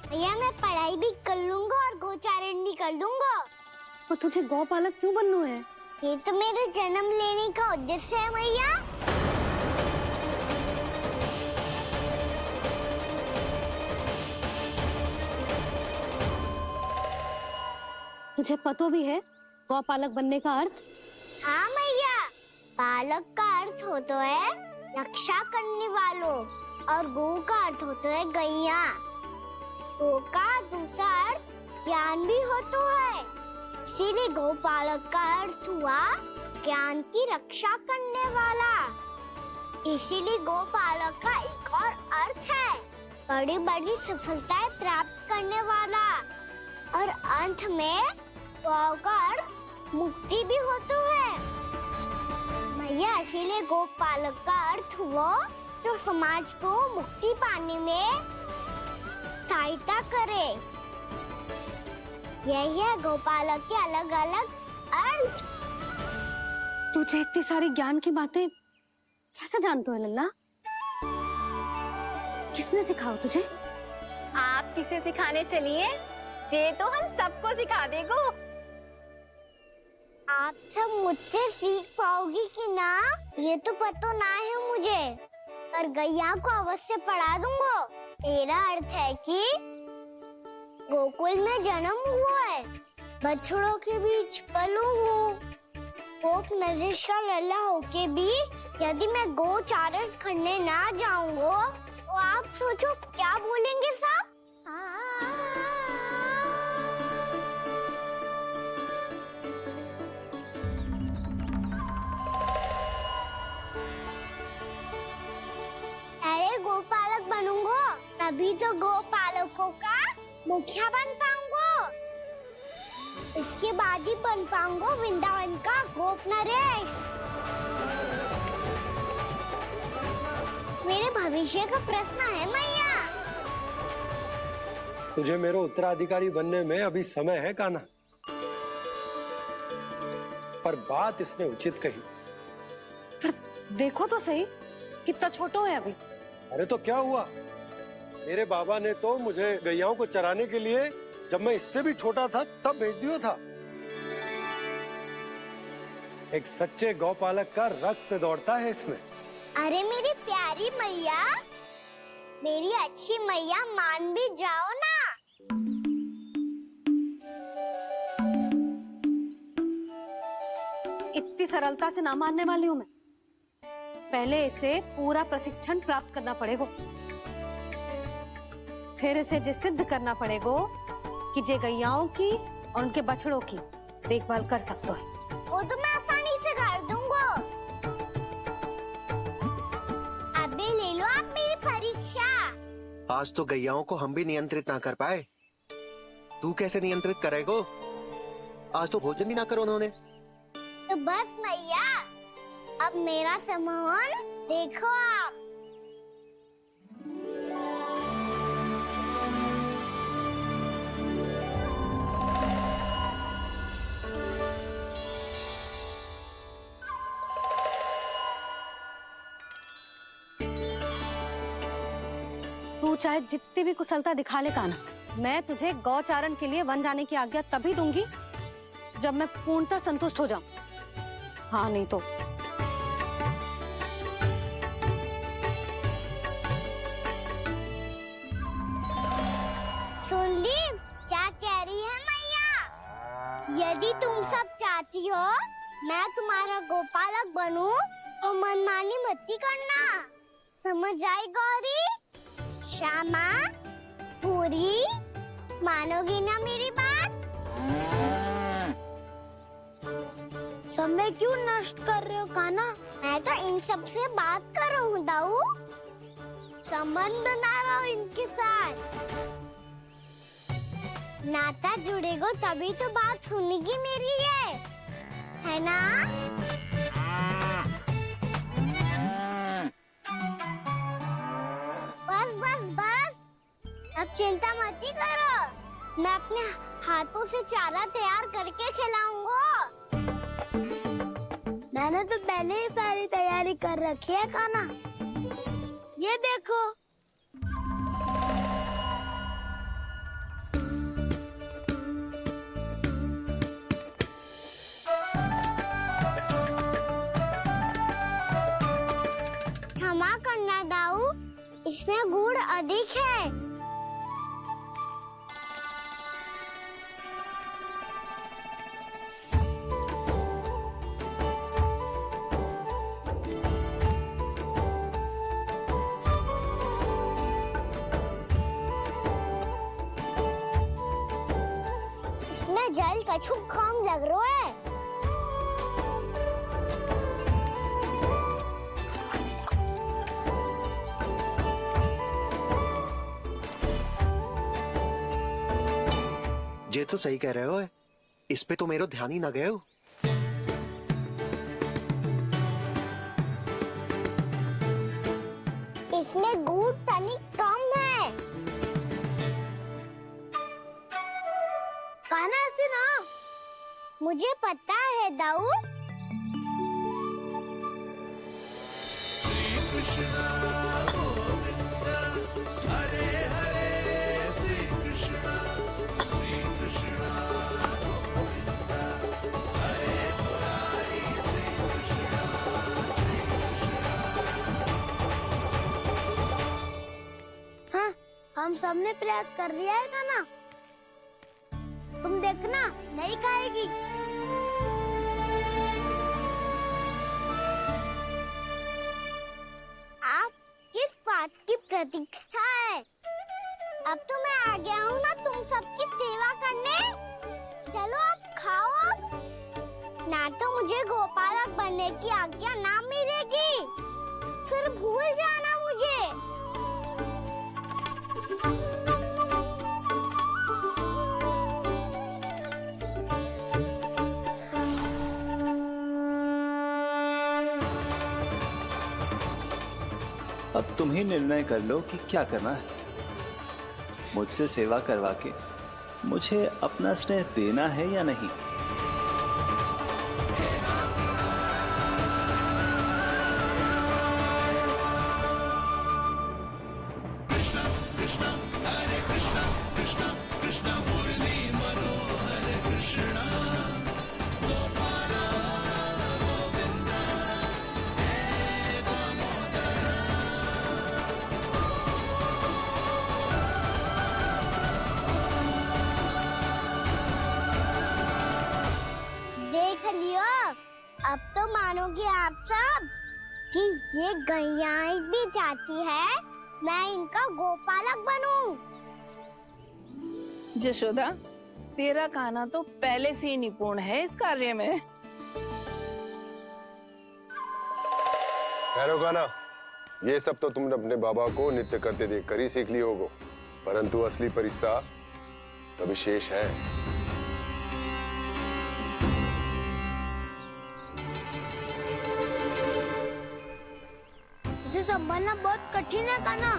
भैया मैं पढ़ाई भी कर लूंगा और गोचारण भी कर लूंगा। तो तुझे गौपालक क्यों बनना है? ये तो मेरे जन्म लेने का उद्देश्य है भैया। तुझे पता भी है गौपालक बनने का अर्थ? हाँ भैया, पालक का अर्थ होता है रक्षा करने वालों और गौ का अर्थ होता है गैया। गौ का दूसरा अर्थ ज्ञान भी होता है, इसीलिए गौपालक का अर्थ हुआ ज्ञान की रक्षा करने वाला। इसीलिए गौपालक का एक और अर्थ है बड़ी बड़ी सफलताएं प्राप्त करने वाला, और अंत में गौ का अर्थ मुक्ति भी होता है भैया। इसीलिए गौपालक का अर्थ हुआ जो समाज को मुक्ति पाने में सहायता करे। यही है गौपालक के अलग अलग अर्थ। तुझे इतनी सारी ज्ञान की बातें कैसे जानते हो लल्ला? किसने सिखाओ तुझे? आप किसे सिखाने चलिए, जे तो हम सबको सिखा देगो। आप सब मुझसे सीख पाओगी कि ना ये तो पता ना है मुझे, पर गैया को अवश्य पढ़ा दूंगा। मेरा अर्थ है कि गोकुल में जन्म हुआ है, बछड़ों के बीच पलू हूँ, गोप नरेश का लल्ला होके भी यदि मैं गोचारण करने ना जाऊंगा तो आप सोचो क्या बोलेंगे साहब? अरे गोपालक बनूंगा तभी तो गोपालकों का मुखिया बन पाऊंगा, इसके बाद ही बन पाऊंगा वृंदावन का गोप नरेश। मेरे भविष्य का प्रश्न है मैया। तुझे मेरा उत्तराधिकारी बनने में अभी समय है कान्हा, पर बात इसने उचित कही। पर देखो तो सही कितना छोटो है अभी। अरे तो क्या हुआ, मेरे बाबा ने तो मुझे गैयाओं को चराने के लिए जब मैं इससे भी छोटा था तब भेज दिया था। एक सच्चे गौपालक का रक्त दौड़ता है इसमें। अरे मेरी प्यारी मैया, मेरी अच्छी मैया, मान भी जाओ ना। इतनी सरलता से ना मानने वाली हूँ मैं। पहले इसे पूरा प्रशिक्षण प्राप्त करना पड़ेगा, फिर इसे जे सिद्ध करना पड़ेगा कि जे गैयाओं की और उनके बछड़ों की देखभाल कर सकता है। वो तो मैं आसानी से कर दूंगा। अभी ले लो आप मेरी परीक्षा। आज तो गैयाओं को हम भी नियंत्रित ना कर पाए, तू कैसे नियंत्रित करेगो? आज तो भोजन ही ना करो उन्होंने। तो बस मैया, अब मेरा सम्मान देखो आप। तू चाहे जितनी भी कुशलता दिखा ले कान्हा, मैं तुझे गौचारण के लिए वन जाने की आज्ञा तभी दूंगी जब मैं पूर्णतः संतुष्ट हो जाऊं। हाँ नहीं तो सुन ली क्या कह रही है मैया? यदि तुम सब चाहती हो मैं तुम्हारा गोपालक बनूं तो मनमानी मत करना, समझ आई गौरी? श्यामा, पूरी, मानोगी ना मेरी बात? समय क्यों नष्ट कर रहे हो कान्हा? मैं तो इन सब से बात कर रहा हूँ दाऊ, संबंध बना रहा हूँ इनके साथ। नाता जुड़ेगा तभी तो बात सुनेगी मेरी, ये है ना? बस बस बस, अब चिंता मत ही करो, मैं अपने हाथों से चारा तैयार करके खिलाऊंगा। मैंने तो पहले ही सारी तैयारी कर रखी है कान्हा, ये देखो। इसमें गुड़ अधिक है। इसमें जल कछु कम लग रहा है। ये तो सही कह रहे हो, इस पे तो मेरा ध्यान ही ना गए हो। इसमें गुड़ तनिक कम है। कहना से ना, मुझे पता है दाऊ। हाँ, हम सबने प्रयास कर लिया है गाना। तुम देखना, नहीं खाएगी। आप किस बात की प्रतीक्षा है? अब तो मैं आ गया हूँ ना तुम सबकी सेवा करने। चलो अब खाओ अब। ना तो मुझे गोपालक बनने की आज्ञा ना मिलेगी, फिर भूल जाना मुझे। अब तुम ही निर्णय कर लो कि क्या करना है। मुझसे सेवा करवा के मुझे अपना स्नेह देना है या नहीं। देख लियो, अब तो मानोगे आप सब कि ये गैयाएं भी चाहती है मैं इनका गोपालक बनूं। जशोदा, तेरा कान्हा तो पहले से ही निपुण है इस कार्य में। खैर कान्हा, ये सब तो तुमने अपने बाबा को नृत्य करते देखकर ही सीख लिया होगा, परंतु असली परिश्रम तो विशेष है। उसे संभालना बहुत कठिन है कान्हा।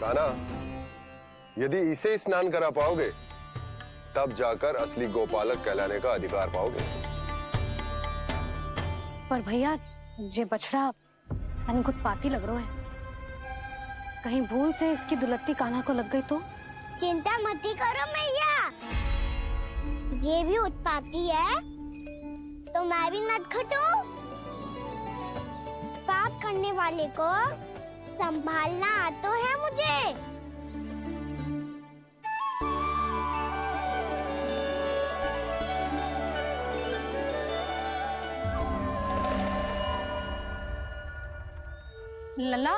कान्हा, यदि इसे स्नान करा पाओगे तब जाकर असली गोपालक कहलाने का अधिकार पाओगे। पर भैया, ये बछड़ा तनिक उत्पाती लग रहा है। कहीं भूल से इसकी दुलत्ती कान्हा को लग गई तो? चिंता मत करो मैया, ये भी उत्पाती है तो मैं भी मत खटूं। पाप करने वाले को संभालना आता है मुझे। लल्ला,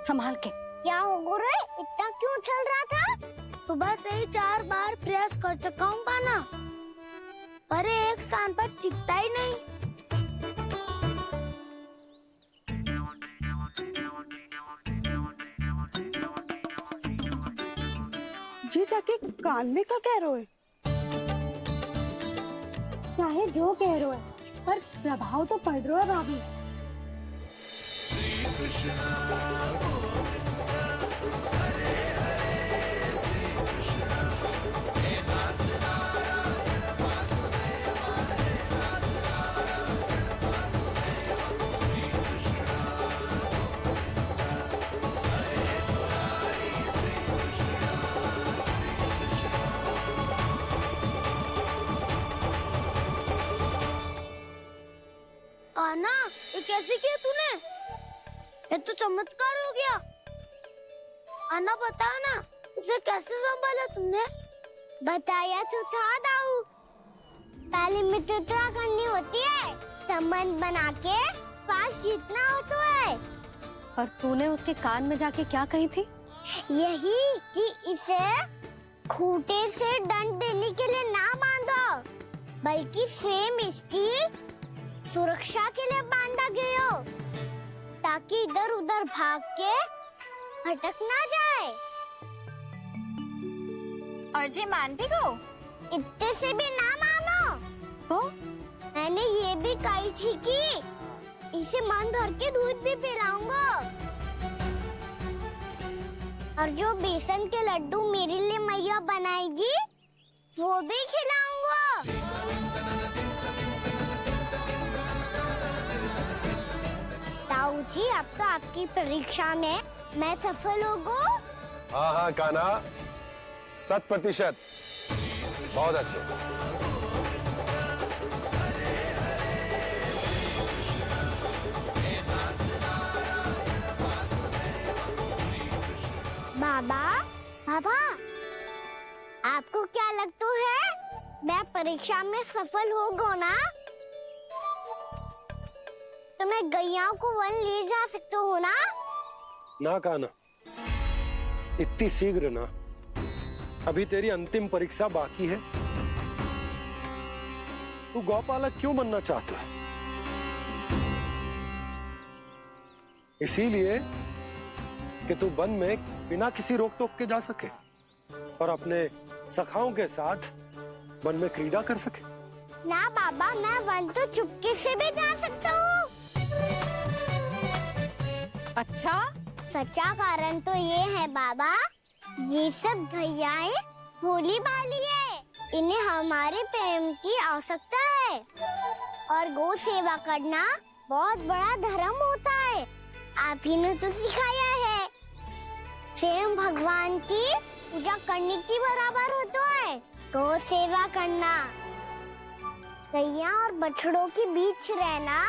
संभाल के। क्या हो गुरु, इतना क्यों चल रहा था? सुबह से ही 4 बार प्रयास कर चुका हूँ कान्हा, पर एक स्थान पर टिकता ही नहीं। जी जाके कान में का कह रहे हो? चाहे जो कह रहे हो, पर प्रभाव तो पड़ रहा है भाभी। कान्हा, ये कैसे किया तूने? ये तो चमत्कार हो गया। आना बताओ ना, इसे कैसे संभाला तुमने? बताया तो था दाऊ, पहले मित्रता करनी होती है, संबंध बना के पास जीतना होता है। और तूने उसके कान में जाके क्या कही थी? यही कि इसे खूंटे से दंड देने के लिए ना बांधो, बल्कि स्वयं इसकी सुरक्षा के लिए बांधा गया हो, ताकि इधर उधर भाग के भटक ना जाए। और जी मान भी गो? इतने से भी ना मानो। तो मैंने ये भी कही थी कि इसे मन भर के दूध भी पिलाऊंगा, और जो बेसन के लड्डू मेरे लिए मैया बनाएगी वो भी खिलाऊंगा। ताऊ जी, अब तो आपकी परीक्षा में मैं सफल होगा। हाँ हाँ कान्हा, 100%। बहुत अच्छे। बाबा, बाबा, आपको क्या लगता है मैं परीक्षा में सफल होगा ना? तो मैं गैयाओं को वन ले जा सकता हूँ ना? ना कान्हा, इतनी शीघ्र ना। अभी तेरी अंतिम परीक्षा बाकी है। तू गौपालक क्यों बनना चाहता है? इसीलिए कि तू वन में बिना किसी रोक टोक के जा सके और अपने सखाओं के साथ वन में क्रीड़ा कर सके। ना बाबा, मैं वन तो चुपके से भी जा सकता हूँ। अच्छा, सच्चा कारण तो ये है बाबा, ये सब गैयाएं भोली भाली है, इन्हें हमारे प्रेम की आवश्यकता है, और गौ सेवा करना बहुत बड़ा धर्म होता है। आप ही ने तो सिखाया है, स्वयं भगवान की पूजा करने की बराबर होता है गौ सेवा करना। गैया और बछड़ों के बीच रहना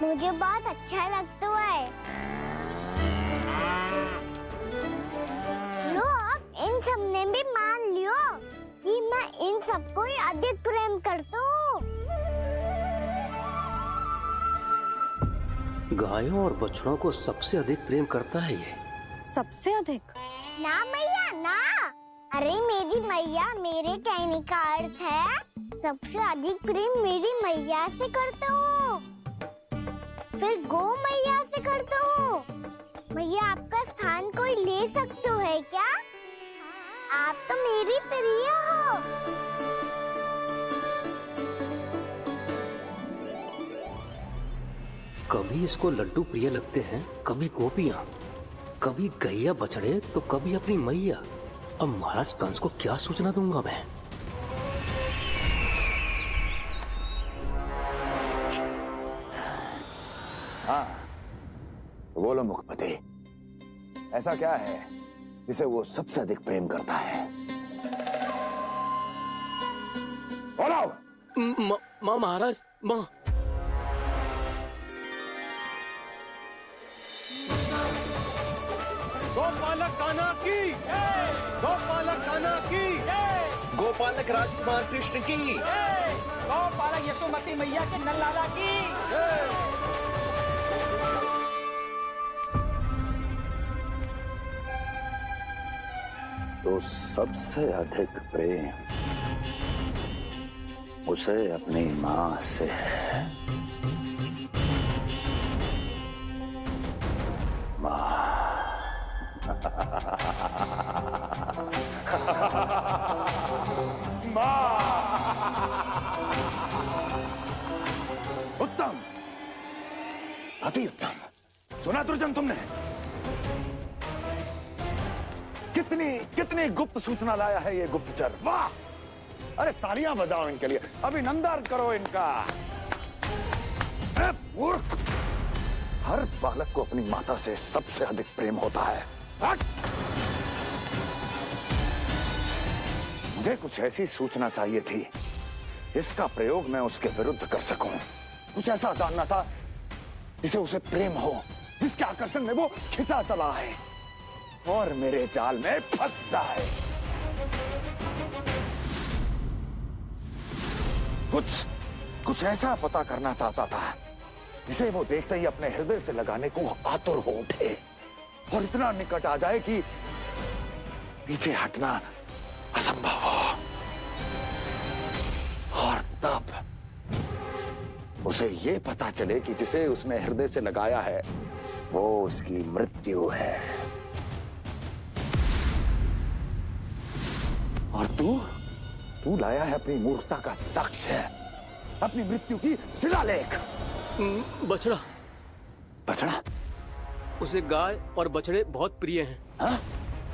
मुझे बहुत अच्छा लगता है। लो, अब इन सब ने भी मान लियो कि मैं इन सबको ही अधिक प्रेम करता हूँ। गायों और बछड़ों को सबसे अधिक प्रेम करता है ये। सबसे अधिक? ना मैया ना, अरे मेरी मैया, मेरे कहने का अर्थ है सबसे अधिक प्रेम मेरी मैया से करता हूँ, फिर गौ मैया से करता हूँ। मैया, आपका स्थान कोई ले सकते है क्या? आप तो मेरी प्रिय हो। कभी इसको लड्डू प्रिय लगते हैं, कभी गोपियाँ, कभी गैया बछड़े, तो कभी अपनी मैया। अब महाराज कंस को क्या सूचना दूंगा मैं? हाँ, बोलो मुखपति, ऐसा क्या है जिसे वो सबसे अधिक प्रेम करता है? बोलो। माँ महाराज, माँ। गोपालक कान्हा की, गोपालक कान्हा की, गोपालक राजकुमार कृष्ण की, गोपालक यशोमती मैया के नललाला की। तो सबसे अधिक प्रेम उसे अपनी माँ से है। माँ। उत्तम, अति उत्तम। सुना दुर्जन तुमने? कितनी कितनी गुप्त सूचना लाया है ये गुप्तचर। वाह! अरे तालियां बजाओ इनके लिए, अभिनंदन करो इनका। मूर्ख! हर बालक को अपनी माता से सबसे अधिक प्रेम होता है। मुझे कुछ ऐसी सूचना चाहिए थी जिसका प्रयोग मैं उसके विरुद्ध कर सकूं। कुछ ऐसा जानना था जिसे उसे प्रेम हो जिसके आकर्षण में वो खिंचा चला है और मेरे जाल में फंस जाए। कुछ ऐसा पता करना चाहता था जिसे वो देखते ही अपने हृदय से लगाने को आतुर हो उठे और इतना निकट आ जाए कि पीछे हटना असंभव हो। और तब उसे ये पता चले कि जिसे उसने हृदय से लगाया है वो उसकी मृत्यु है। और तू लाया है अपनी मूर्खता का साक्ष्य, अपनी मृत्यु की शिलालेख। बछड़ा। बछड़ा? उसे गाय और बछड़े बहुत प्रिय हैं। हाँ?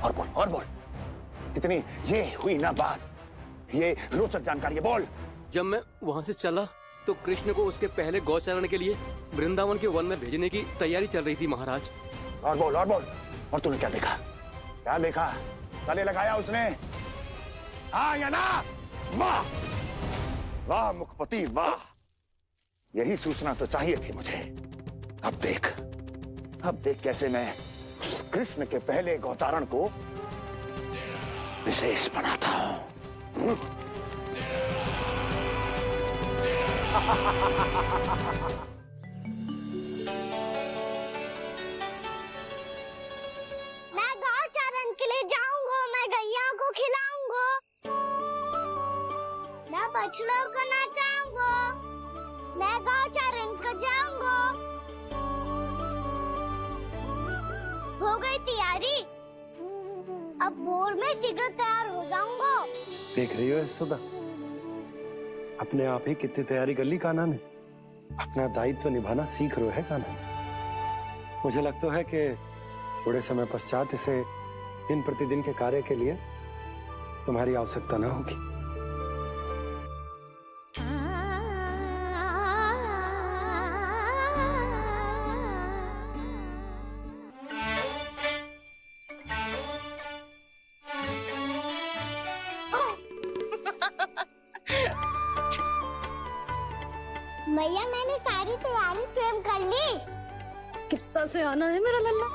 और बोल कितनी ये हुई ना बात, ये रोचक जानकारी है, बोल। जब मैं वहाँ से चला तो कृष्ण को उसके पहले गौचारण के लिए वृंदावन के वन में भेजने की तैयारी चल रही थी महाराज। और बोल। और तूने क्या देखा? गले लगाया उसने? हाँ या ना? वाह मुखपति वाह, यही सूचना तो चाहिए थी मुझे। अब देख कैसे मैं उस कृष्ण के पहले गौचारण को विशेष बनाता हूं। मैं गौचारण के लिए जाऊंगा, मैं गैया को खिलाऊंगा, मैं बछड़ों को नचाऊंगा, मैं गौचारण को जाऊंगा। हो गई तैयारी, अब भोर में शीघ्र तैयार हो जाऊंगा। देख रही हो यशोदा, अपने आप ही कितनी तैयारी कर ली कान्हा ने। अपना दायित्व निभाना सीख रहे है कान्हा। मुझे लगता है कि थोड़े समय पश्चात इसे दिन प्रतिदिन के कार्य के लिए तुम्हारी आवश्यकता ना होगी। मैया मैंने सारी तैयारी स्वयं कर ली। कितना से आना है मेरा लल्ला?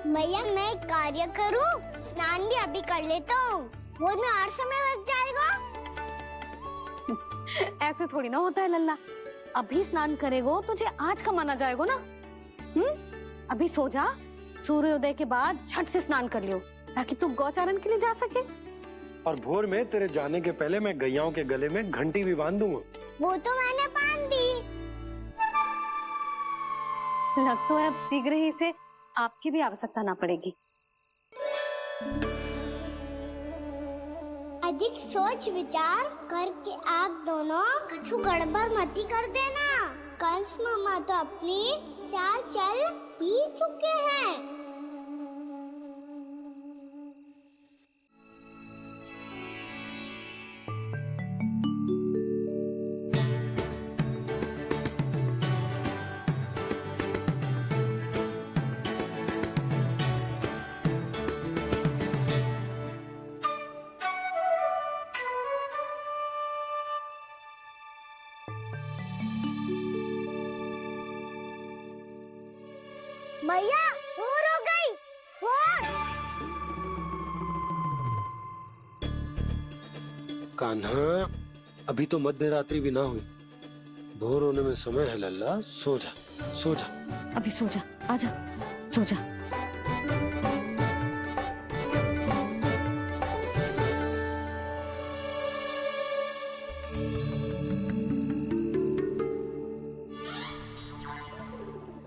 मैया मैं एक कार्य करूं, स्नान भी अभी कर लेता हूँ, वो में और समय लग जाएगा। ऐसे थोड़ी ना होता है लल्ला, अभी स्नान करेगो तुझे आज का माना जाएगा ना। अभी सो जा, सूर्योदय के बाद झट से स्नान कर लियो ताकि तू गौचारण के लिए जा सके। और भोर में तेरे जाने के पहले मैं गैयाओं के गले में घंटी भी बांध दूंगा। वो तो मैंने बांध दी। लगता है अब शीघ्र ही इसे आपकी भी आवश्यकता ना पड़ेगी। अधिक सोच विचार करके आप दोनों कछु गड़बड़ मती कर देना। कंस मामा तो अपनी चाल चल भी चुके हैं। भैया भोर हो गई, भोर। कान्हा, अभी तो मध्य रात्रि भी ना हुई, भोर होने में समय है लल्ला। सो जा। अभी सो जा, आजा, सो जा।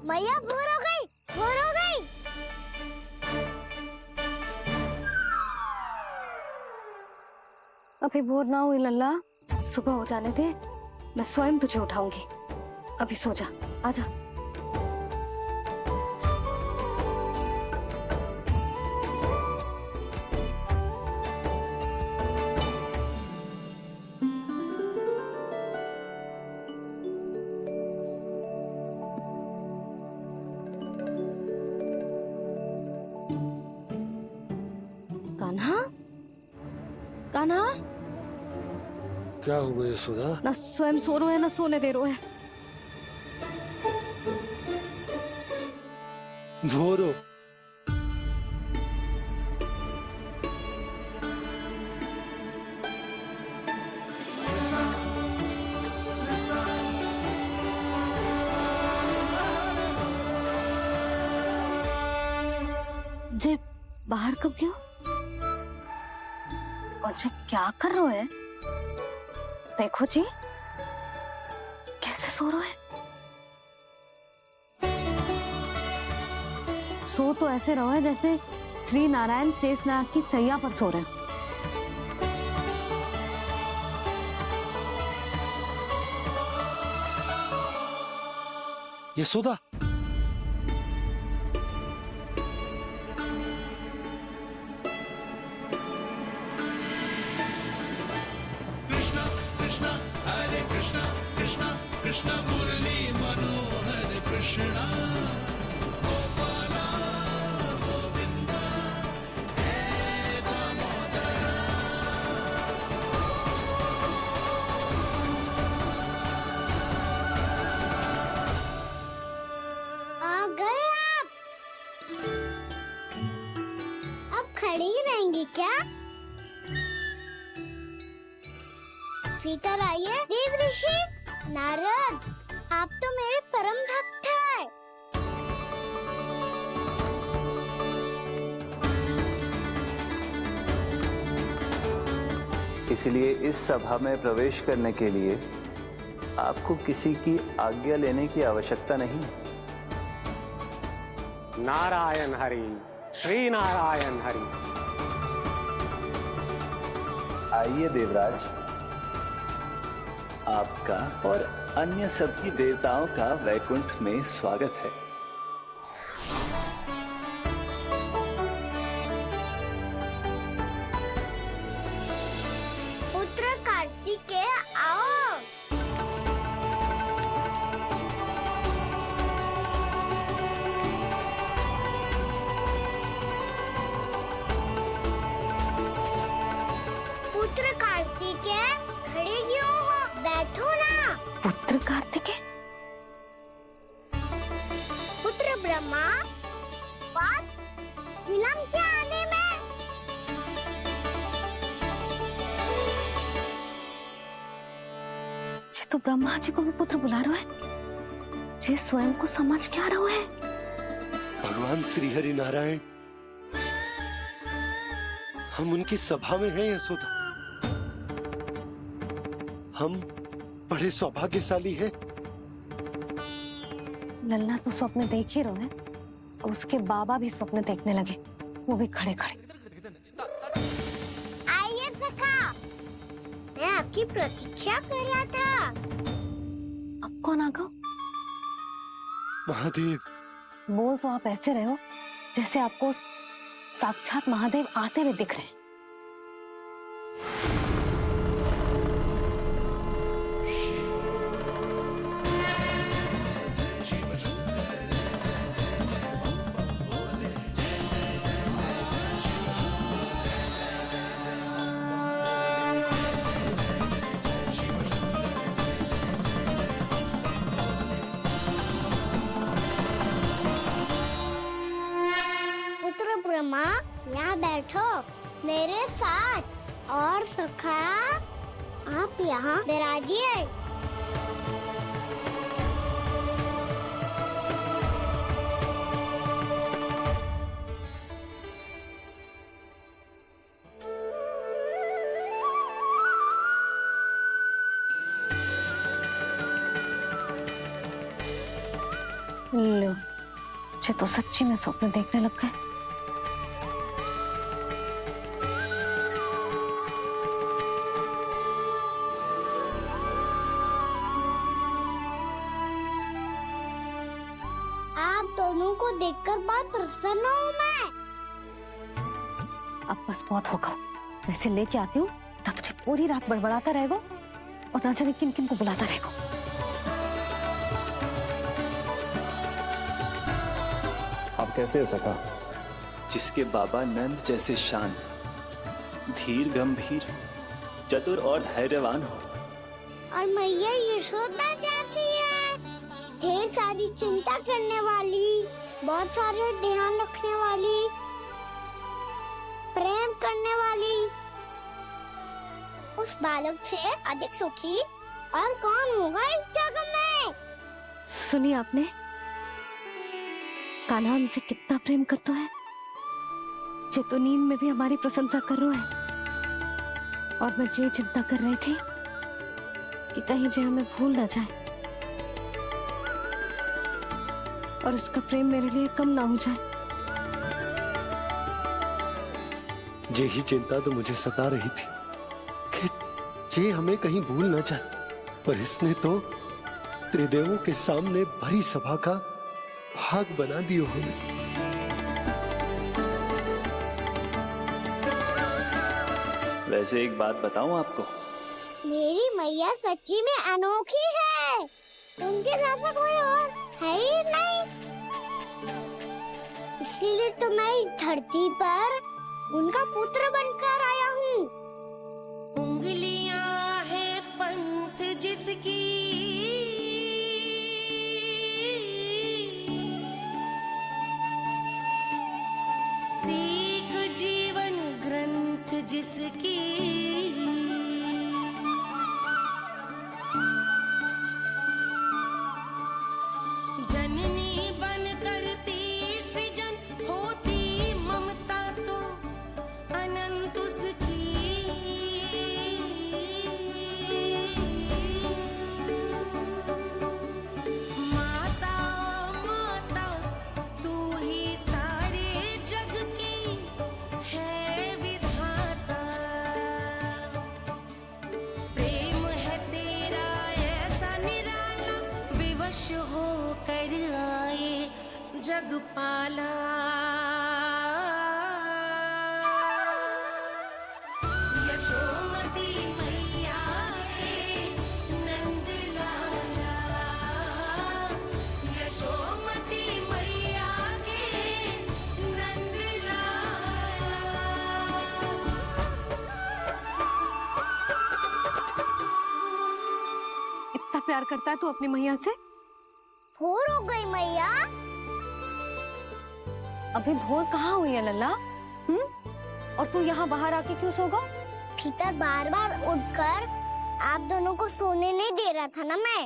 मैया भोर हो गई, भोर हो गई। अभी भोर ना हुई लल्ला, सुबह हो जाने दे, मैं स्वयं तुझे उठाऊंगी। अभी सो जा, आजा। कान्हा, क्या हो गया यशोदा? ना स्वयं सो रहे हैं ना सोने दे रहे हैं। भोरो। जे बाहर कब गयो और जे क्या कर रहे है? देखो जी कैसे सो रहे है। सो तो ऐसे रहो है जैसे श्री नारायण शेषनाग की सैया पर सो रहे हैं। यशोदा, आ गए आप। अब खड़ी ही रहेंगी क्या? भीतर आइए। देव ऋषि नारद, आप तो मेरे परम भक्त हैं। इसलिए इस सभा में प्रवेश करने के लिए आपको किसी की आज्ञा लेने की आवश्यकता नहीं। नारायण हरि, श्री नारायण हरि। आइए देवराज, आपका और अन्य सभी देवताओं का वैकुंठ में स्वागत है। पुत्र कार्तिकेय आओ। पुत्र कार्तिकेय खड़े क्यों हो? बैठो ना। पुत्र कार्तिकेय? पुत्र ब्रह्मा, बात विलंब क्या आने में? जे तो ब्रह्मा जी को भी पुत्र बुला रहे है, जे स्वयं को समझ क्या रहे है। भगवान श्री हरि नारायण, हम उनकी सभा में हैं यशोदा। हम बड़े सौभाग्यशाली हैं। लल्ला तो स्वप्न देख ही रहे हैं और उसके बाबा भी स्वप्न देखने लगे, वो भी खड़े खड़े। आइए सखा, मैं आपकी प्रतीक्षा कर रहा था। अब कौन आ गया? महादेव। बोल तो आप ऐसे रहे हो जैसे आपको साक्षात महादेव आते हुए दिख रहे हैं। पुत्र ब्रह्मा, यहाँ बैठो मेरे साथ। और सखा, आप यहाँ विराजिए। लो, मुझे तो सच्ची में स्वप्न देखने लग गए। आप दोनों को देखकर बहुत प्रसन्न हूँ मैं। अब बस बहुत होगा, वैसे लेके आती हूँ ना, तुझे पूरी रात बड़बड़ाता रहेगा और ना जाने किन किन को बुलाता रहेगा। आप कैसे सका? जिसके बाबा नंद जैसे शान, धीर गंभीर, चतुर और धैर्यवान हो, और मैया यशोदा जैसी है। ढेर सारी चिंता करने वाली, बहुत सारे ध्यान रखने वाली, प्रेम करने वाली, उस बालक से अधिक सुखी और कौन होगा इस जगत में? सुनिए आपने, कान्हा हमसे कितना प्रेम करता है, जे तो नींद में भी हमारी प्रशंसा कर रहा है। और मैं ये चिंता कर रही थी कि कहीं जे हमें भूल ना जाए और इसका प्रेम मेरे लिए कम ना हो जाए। यही चिंता तो मुझे सता रही थी कि जे हमें कहीं भूल ना जाए, पर इसने तो त्रिदेवों के सामने भरी सभा का भाग बना दियो हमें। वैसे एक बात बताऊं आपको, मेरी मैया सच्ची में अनोखी है, उनके जैसा कोई और है ही नहीं। इसीलिए तो मैं इस धरती पर उनका पुत्र बनकर आया हूँ। उंगलियां है पंथ जिसकी, सीख जीवन ग्रंथ जिसकी, जननी बन करती सृजन होती ममता तो अनंत उसकी। माता माता तू ही सारे जग की है विधाता, प्रेम है तेरा ऐसा निराला, विवश हो कर आए जग पाला। यशोमती मैया है नंद लाला, यशोमती मैया के नंद लाला। इतना प्यार करता है तू अपनी मैया से? भोर हो गई मैया। अभी भोर कहाँ हुई है लल्ला? और तू यहाँ बाहर आके क्यों सो गो? भीतर बार बार उठकर आप दोनों को सोने नहीं दे रहा था ना मैं,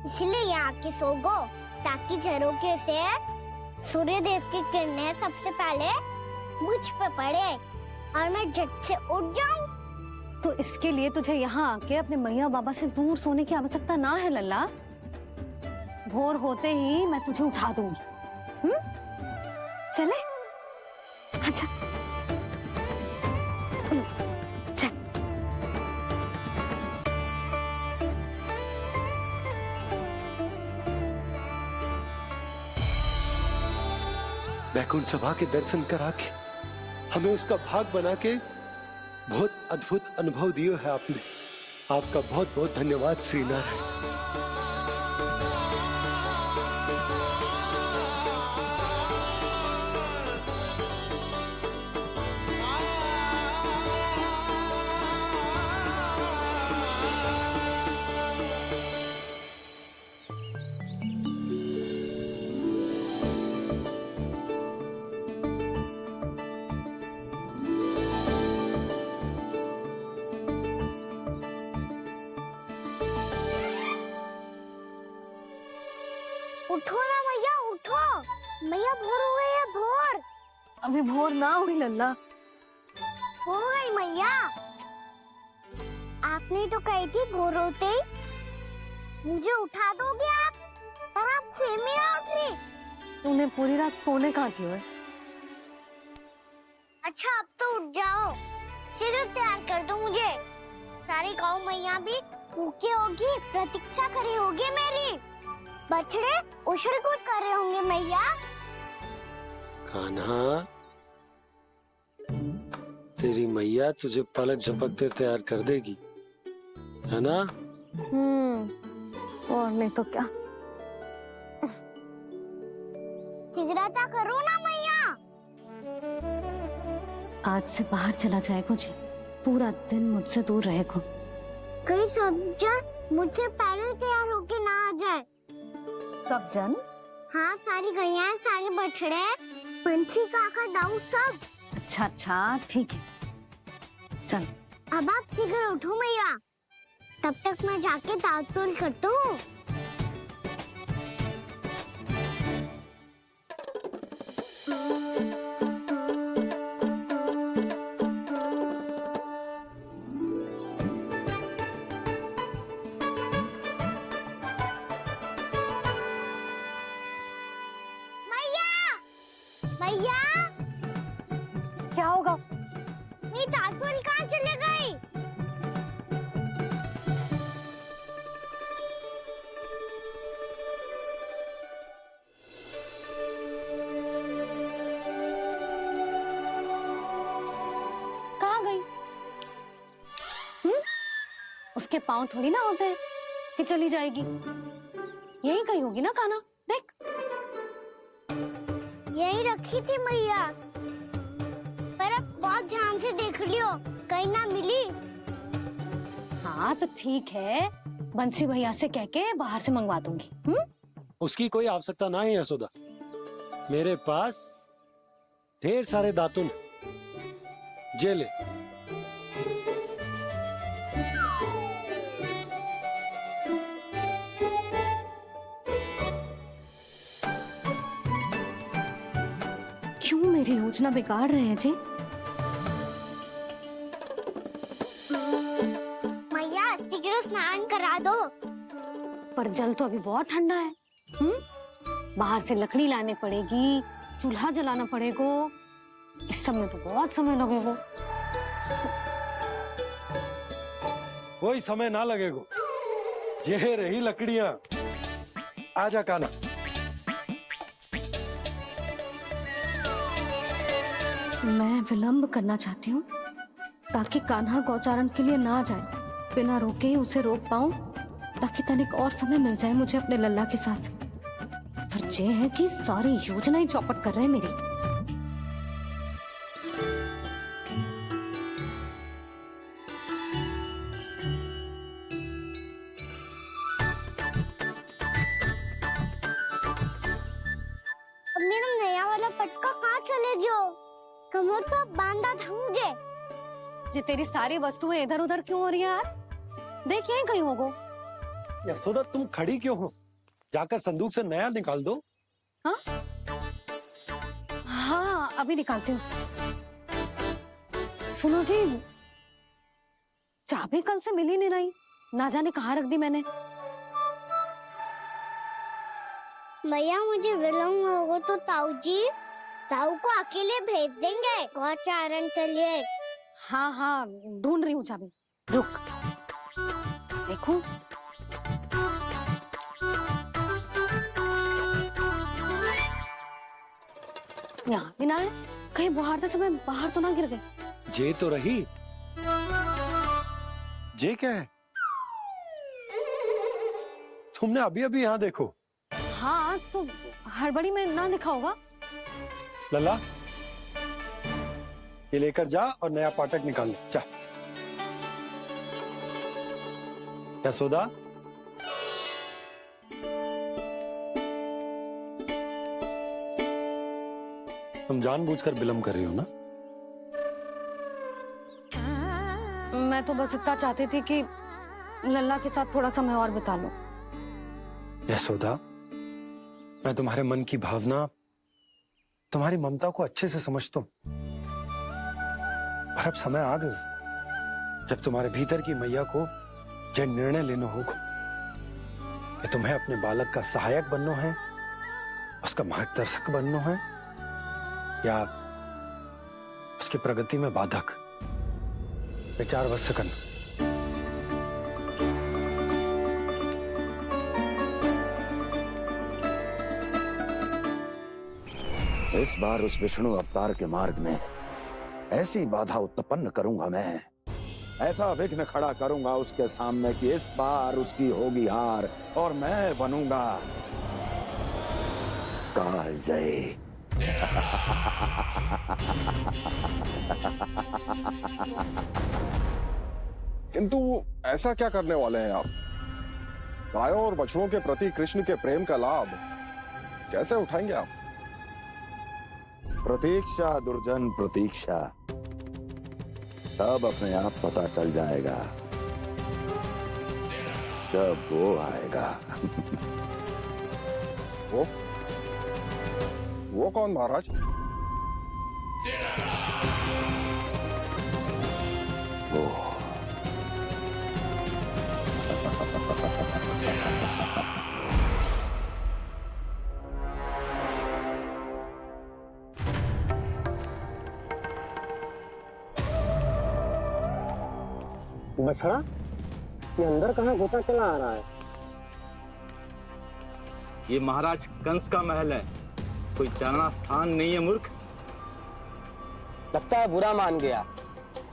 इसलिए यहाँ आके सो गो, ताकि झरोखे से सूर्य देव की किरणें सबसे पहले मुझ पे पड़े और मैं झट से उठ जाऊं। तो इसके लिए तुझे यहाँ आके अपने मैया बाबा से दूर सोने की आवश्यकता ना है लल्ला। भोर होते ही मैं तुझे उठा दूंगी। चले? अच्छा चल। वैकुंठ सभा के दर्शन करा के हमें उसका भाग बना के बहुत अद्भुत अनुभव दियो है आपने। आपका बहुत बहुत धन्यवाद श्रीनारायण। उठो ना मैया, उठो। मैया भोर हो गई है, भोर। अभी भोर ना हुई लल्ला। हो गई मैया। आपने तो कही थी भोर होते ही मुझे उठा दोगे आप, पर आप फिर भी ना उठी। तूने पूरी रात सोने कहाँ की है? अच्छा अब तो उठ जाओ, शीघ्र तैयार कर दो मुझे। सारी गौ मैया भी भूखी होगी, प्रतीक्षा करी होगी मेरी। बछड़े उछल कूद कर रहे होंगे मैया। कान्हा, तेरी मैया तुझे पलक झपकते तैयार कर देगी, है ना? और नहीं तो क्या। शीघ्रता करो ना मैया। आज से बाहर चला जाएगा जी, पूरा दिन मुझसे दूर रहेगा। कहीं सब्जा मुझसे पहले तैयार होके ना आ जाए। सब जन? हाँ, सारी गैया, सारे बछड़े, पंछी, काका, दाऊ, सब। अच्छा अच्छा, ठीक है, चल। अब आप शीघ्र उठो मैया, तब तक मैं जाके ताल-तोल करता हूँ। मैया, क्या होगा? मेरी ताल-तोल कहाँ चले गई? कहाँ गई? उसके पाँव थोड़ी ना होते हैं कि चली जाएगी। यही कहीं होगी ना कान्हा, देख। यही रखी थी मैया, पर अब बहुत ध्यान से देख लियो, कहीं ना मिली। हाँ तो ठीक है, बंसी भैया से कह के बाहर से मंगवा दूंगी। उसकी कोई आवश्यकता ना है यशोदा, मेरे पास ढेर सारे दातुन, जे ले। क्यों मेरी योजना बिगाड़ रहे हैं जी? मैया शीघ्र स्नान करा दो। पर जल तो अभी बहुत ठंडा है। बाहर से लकड़ी लाने पड़ेगी, चूल्हा जलाना पड़ेगा, इस सब में तो बहुत समय लगेगा। कोई समय ना लगेगा, ये रही लकड़ियां। आजा कान्हा। मैं विलंब करना चाहती हूँ ताकि कान्हा गौचारण के लिए ना जाए, बिना रोके ही उसे रोक पाऊं, ताकि तनिक और समय मिल जाए मुझे अपने लल्ला के साथ। पर ये है कि सारी योजना ही चौपट कर रहे हैं मेरी। अब मेरा नया वाला पटका कहाँ चले गयो? कमर पर बांधा था मुझे। जी तेरी सारी वस्तुएं इधर उधर क्यों हो रही है आज? देख यहीं कहीं होगो। यशोदा तुम खड़ी क्यों हो? जाकर संदूक से नया निकाल दो। हाँ हाँ, अभी निकालती हूँ। सुनो जी, चाबी कल से मिल ही नहीं रही, ना जाने कहाँ रख दी मैंने। मैया मुझे विलम्ब होगा तो ताऊ को अकेले भेज देंगे गौचारण के लिए। हाँ हाँ, ढूंढ रही हूँ चाबी, रुक। देखूं। यहाँ भी ना है, कहीं बुहारते समय बाहर तो ना गिर गए। जे तो रही। जे क्या है? तुमने अभी अभी यहाँ देखो। हाँ तो हड़बड़ी में ना दिखा होगा। लल्ला, ये लेकर जा और नया पाठक निकाल ले, जा। यशोदा, तुम जानबूझकर विलंब कर रही हो ना? मैं तो बस इतना चाहती थी कि लल्ला के साथ थोड़ा समय और बिता लूं। यशोदा, मैं तुम्हारे मन की भावना, तुम्हारी ममता को अच्छे से समझता हूं। पर अब समय आ गया जब तुम्हारे भीतर की मैया को यह निर्णय लेना होगा कि तुम्हें अपने बालक का सहायक बनना है, उसका मार्गदर्शक बनना है, या उसकी प्रगति में बाधक। विचार अवश्य करना। इस बार उस विष्णु अवतार के मार्ग में ऐसी बाधा उत्पन्न करूंगा मैं, ऐसा विघ्न खड़ा करूंगा उसके सामने कि इस बार उसकी होगी हार और मैं बनूंगा कालजयी। किंतु ऐसा क्या करने वाले हैं आप? गायों और बछड़ों के प्रति कृष्ण के प्रेम का लाभ कैसे उठाएंगे आप? प्रतीक्षा दुर्जन प्रतीक्षा, सब अपने आप पता चल जाएगा जब वो आएगा। वो कौन महाराज? वो बछड़ा, ये अंदर कहाँ घुसा चला आ रहा है? ये महाराज कंस का महल है, कोई जाना स्थान नहीं है मूर्ख। लगता है बुरा मान गया।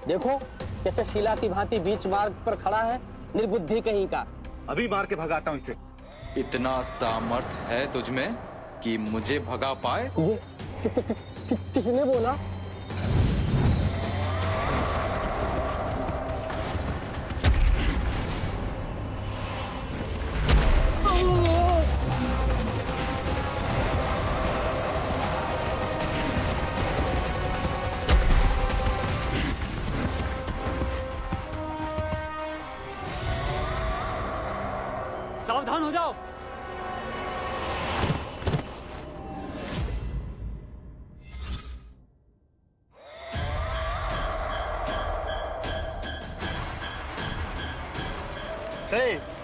देखो कैसे शीला की भांति बीच मार्ग पर खड़ा है, निर्बुद्धि कहीं का। अभी मार के भगाता हूँ इसे। इतना सामर्थ है तुझमें कि मुझे भगा पाए? ये किसने बोला? सावधान हो जाओ।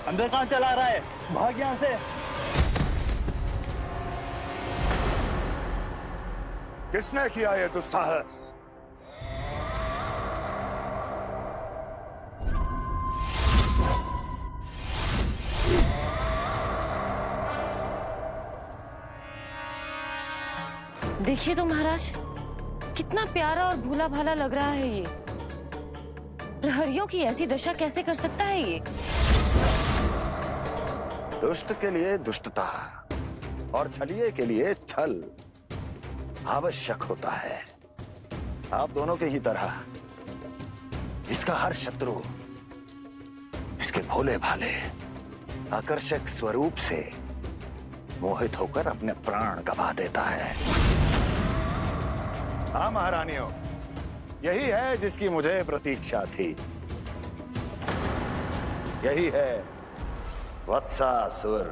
अंदर कहाँ चला रहा है? भाग यहाँ से। किसने किया ये दुस्साहस? देखिए तो महाराज, कितना प्यारा और भोला भाला लग रहा है ये। प्रहरियों की ऐसी दशा कैसे कर सकता है ये? दुष्ट के लिए दुष्टता और छलिए के लिए छल आवश्यक होता है। आप दोनों के ही तरह इसका हर शत्रु इसके भोले भाले आकर्षक स्वरूप से मोहित होकर अपने प्राण गवा देता है। हाँ महारानियों, यही है जिसकी मुझे प्रतीक्षा थी। यही है वत्सासुर।